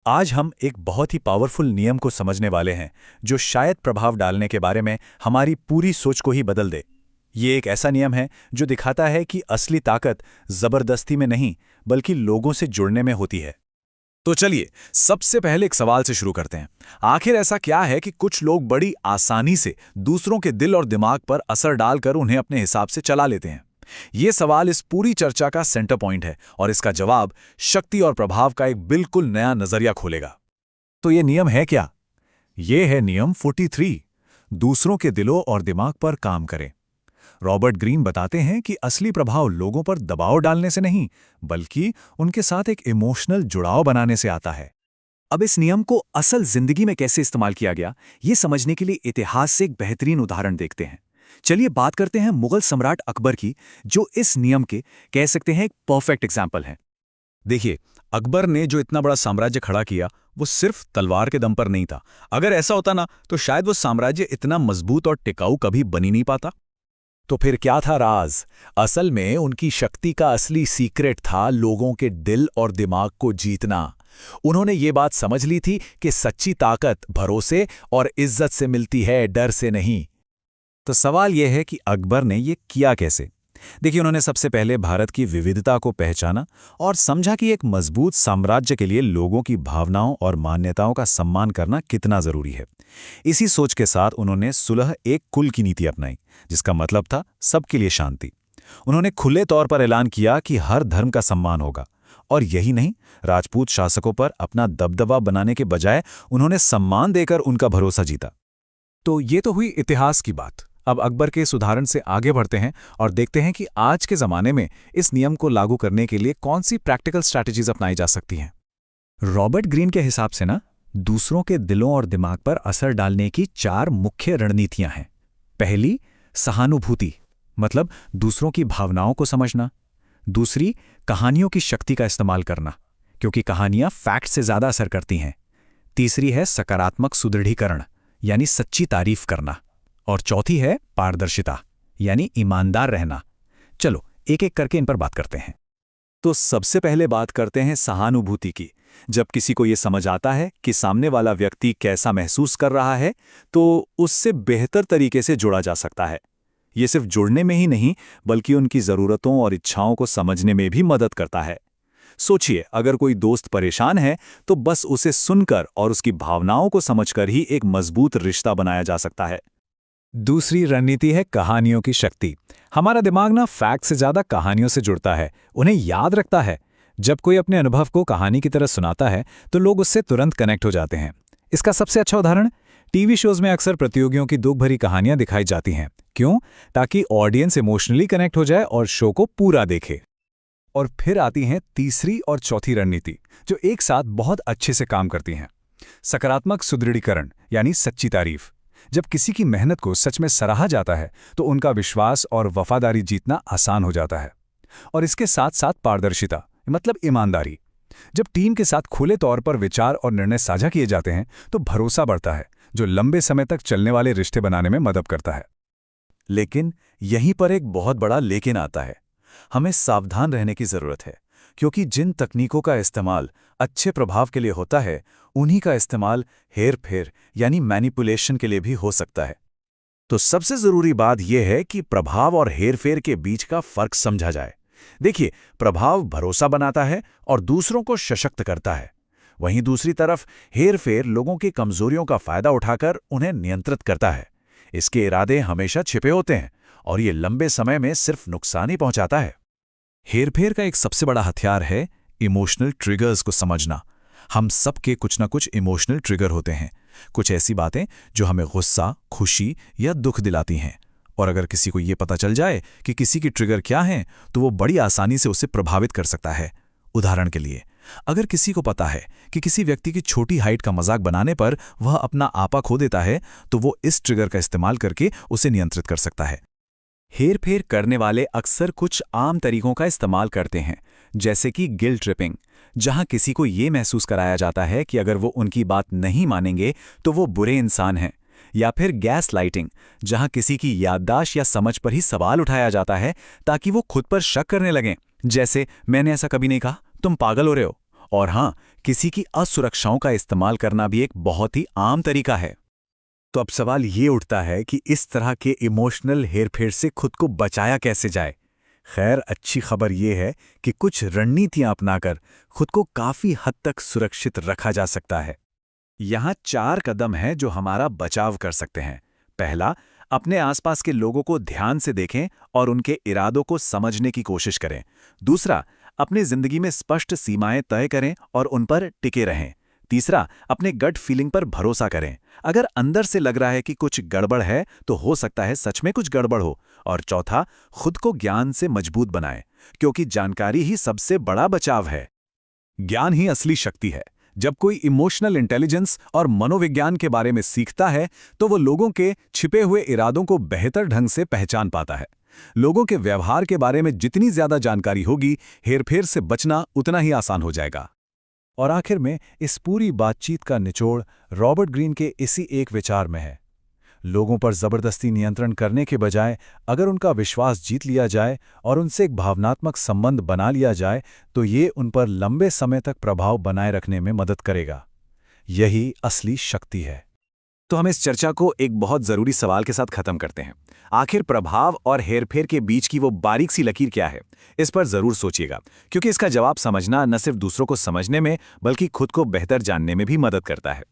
आज हम एक बहुत ही पावरफुल नियम को समझने वाले हैं जो शायद प्रभाव डालने के बारे में हमारी पूरी सोच को ही बदल दे। ये एक ऐसा नियम है जो दिखाता है कि असली ताकत जबरदस्ती में नहीं बल्कि लोगों से जुड़ने में होती है। तो चलिए, सबसे पहले एक सवाल से शुरू करते हैं। आखिर ऐसा क्या है कि कुछ लोग बड़ी आसानी से दूसरों के दिल और दिमाग पर असर डालकर उन्हें अपने हिसाब से चला लेते हैं? ये सवाल इस पूरी चर्चा का सेंटर पॉइंट है और इसका जवाब शक्ति और प्रभाव का एक बिल्कुल नया नजरिया खोलेगा। तो ये नियम है क्या? ये है नियम 43, दूसरों के दिलों और दिमाग पर काम करें। रॉबर्ट ग्रीन बताते हैं कि असली प्रभाव लोगों पर दबाव डालने से नहीं बल्कि उनके साथ एक इमोशनल जुड़ाव बनाने से आता है। अब इस नियम को असल जिंदगी में कैसे इस्तेमाल किया गया, ये समझने के लिए इतिहास से एक बेहतरीन उदाहरण देखते हैं। चलिए बात करते हैं मुगल सम्राट अकबर की, जो इस नियम के कह सकते हैं एक परफेक्ट एग्जाम्पल है। देखिए, अकबर ने जो इतना बड़ा साम्राज्य खड़ा किया वो सिर्फ तलवार के दम पर नहीं था। अगर ऐसा होता ना तो शायद वो साम्राज्य इतना मजबूत और टिकाऊ कभी बन ही नहीं पाता। तो फिर क्या था राज? असल में उनकी शक्ति का असली सीक्रेट था लोगों के दिल और दिमाग को जीतना। उन्होंने ये बात समझ ली थी कि सच्ची ताकत भरोसे और इज्जत से मिलती है, डर से नहीं। तो सवाल यह है कि अकबर ने ये किया कैसे? देखिए, उन्होंने सबसे पहले भारत की विविधता को पहचाना और समझा कि एक मजबूत साम्राज्य के लिए लोगों की भावनाओं और मान्यताओं का सम्मान करना कितना जरूरी है। इसी सोच के साथ उन्होंने सुलह एक कुल की नीति अपनाई, जिसका मतलब था सबके लिए शांति। उन्होंने खुले तौर पर ऐलान किया कि हर धर्म का सम्मान होगा, और यही नहीं, राजपूत शासकों पर अपना दबदबा बनाने के बजाय उन्होंने सम्मान देकर उनका भरोसा जीता। तो ये तो हुई इतिहास की बात। अब अकबर के इस उदाहरण से आगे बढ़ते हैं और देखते हैं कि आज के ज़माने में इस नियम को लागू करने के लिए कौन सी प्रैक्टिकल स्ट्रैटेजीज अपनाई जा सकती हैं। रॉबर्ट ग्रीन के हिसाब से ना, दूसरों के दिलों और दिमाग पर असर डालने की 4 मुख्य रणनीतियां हैं। पहली, सहानुभूति, मतलब दूसरों की भावनाओं को समझना। दूसरी, कहानियों की शक्ति का इस्तेमाल करना, क्योंकि कहानियां फैक्ट से ज्यादा असर करती हैं। तीसरी है सकारात्मक सुदृढ़ीकरण, यानी सच्ची तारीफ करना। और चौथी है पारदर्शिता, यानी ईमानदार रहना। चलो एक एक करके इन पर बात करते हैं। तो सबसे पहले बात करते हैं सहानुभूति की। जब किसी को ये समझ आता है कि सामने वाला व्यक्ति कैसा महसूस कर रहा है, तो उससे बेहतर तरीके से जुड़ा जा सकता है। ये सिर्फ जुड़ने में ही नहीं बल्कि उनकी ज़रूरतों और इच्छाओं को समझने में भी मदद करता है। सोचिए, अगर कोई दोस्त परेशान है तो बस उसे सुनकर और उसकी भावनाओं को समझकर ही एक मजबूत रिश्ता बनाया जा सकता है। दूसरी रणनीति है कहानियों की शक्ति। हमारा दिमाग ना फैक्ट से ज्यादा कहानियों से जुड़ता है, उन्हें याद रखता है। जब कोई अपने अनुभव को कहानी की तरह सुनाता है तो लोग उससे तुरंत कनेक्ट हो जाते हैं। इसका सबसे अच्छा उदाहरण, टीवी शोज में अक्सर प्रतियोगियों की दुख भरी कहानियां दिखाई जाती हैं। क्यों? ताकि ऑडियंस इमोशनली कनेक्ट हो जाए और शो को पूरा देखे। और फिर आती हैं तीसरी और चौथी रणनीति, जो एक साथ बहुत अच्छे से काम करती हैं। सकारात्मक सुदृढ़ीकरण, यानी सच्ची तारीफ। जब किसी की मेहनत को सच में सराहा जाता है तो उनका विश्वास और वफादारी जीतना आसान हो जाता है। और इसके साथ साथ पारदर्शिता, मतलब ईमानदारी। जब टीम के साथ खुले तौर पर विचार और निर्णय साझा किए जाते हैं तो भरोसा बढ़ता है, जो लंबे समय तक चलने वाले रिश्ते बनाने में मदद करता है। लेकिन यहीं पर एक बहुत बड़ा लेकिन आता है। हमें सावधान रहने की जरूरत है, क्योंकि जिन तकनीकों का इस्तेमाल अच्छे प्रभाव के लिए होता है, उन्हीं का इस्तेमाल हेर-फेर यानी मैनिपुलेशन के लिए भी हो सकता है। तो सबसे जरूरी बात यह है कि प्रभाव और हेरफेर के बीच का फर्क समझा जाए। देखिए, प्रभाव भरोसा बनाता है और दूसरों को सशक्त करता है। वहीं दूसरी तरफ हेरफेर लोगों की कमजोरियों का फायदा उठाकर उन्हें नियंत्रित करता है। इसके इरादे हमेशा छिपे होते हैं और ये लंबे समय में सिर्फ नुकसान ही पहुंचाता है। हेरफेर का एक सबसे बड़ा हथियार है इमोशनल ट्रिगर्स को समझना। हम सबके कुछ ना कुछ इमोशनल ट्रिगर होते हैं, कुछ ऐसी बातें जो हमें गुस्सा, खुशी या दुख दिलाती हैं। और अगर किसी को ये पता चल जाए कि किसी की ट्रिगर क्या है, तो वो बड़ी आसानी से उसे प्रभावित कर सकता है। उदाहरण के लिए, अगर किसी को पता है कि किसी व्यक्ति की छोटी हाइट का मजाक बनाने पर वह अपना आपा खो देता है, तो वो इस ट्रिगर का इस्तेमाल करके उसे नियंत्रित कर सकता है। हेरफेर करने वाले अक्सर कुछ आम तरीकों का इस्तेमाल करते हैं, जैसे कि गिल्ट ट्रिपिंग, जहां किसी को ये महसूस कराया जाता है कि अगर वो उनकी बात नहीं मानेंगे तो वो बुरे इंसान हैं। या फिर गैस लाइटिंग, जहां किसी की याददाश्त या समझ पर ही सवाल उठाया जाता है ताकि वो खुद पर शक करने लगें, जैसे मैंने ऐसा कभी नहीं कहा, तुम पागल हो रहे हो। और हाँ, किसी की असुरक्षाओं का इस्तेमाल करना भी एक बहुत ही आम तरीका है। तो अब सवाल ये उठता है कि इस तरह के इमोशनल हेरफेर से खुद को बचाया कैसे जाए। खैर, अच्छी खबर ये है कि कुछ रणनीतियां अपनाकर खुद को काफी हद तक सुरक्षित रखा जा सकता है। यहाँ 4 कदम हैं जो हमारा बचाव कर सकते हैं। पहला, अपने आसपास के लोगों को ध्यान से देखें और उनके इरादों को समझने की कोशिश करें। दूसरा, अपनी जिंदगी में स्पष्ट सीमाएं तय करें और उन पर टिके रहें। तीसरा, अपने गट फीलिंग पर भरोसा करें। अगर अंदर से लग रहा है कि कुछ गड़बड़ है, तो हो सकता है सच में कुछ गड़बड़ हो। और चौथा, खुद को ज्ञान से मजबूत बनाएं, क्योंकि जानकारी ही सबसे बड़ा बचाव है। ज्ञान ही असली शक्ति है। जब कोई इमोशनल इंटेलिजेंस और मनोविज्ञान के बारे में सीखता है, तो वो लोगों के छिपे हुए इरादों को बेहतर ढंग से पहचान पाता है। लोगों के व्यवहार के बारे में जितनी ज्यादा जानकारी होगी, हेरफेर से बचना उतना ही आसान हो जाएगा। और आखिर में इस पूरी बातचीत का निचोड़ रॉबर्ट ग्रीन के इसी एक विचार में है। लोगों पर जबरदस्ती नियंत्रण करने के बजाय अगर उनका विश्वास जीत लिया जाए और उनसे एक भावनात्मक संबंध बना लिया जाए, तो ये उन पर लंबे समय तक प्रभाव बनाए रखने में मदद करेगा। यही असली शक्ति है। तो हम इस चर्चा को एक बहुत जरूरी सवाल के साथ खत्म करते हैं। आखिर प्रभाव और हेरफेर के बीच की वो बारीक सी लकीर क्या है? इस पर जरूर सोचिएगा, क्योंकि इसका जवाब समझना न सिर्फ दूसरों को समझने में, बल्कि खुद को बेहतर जानने में भी मदद करता है।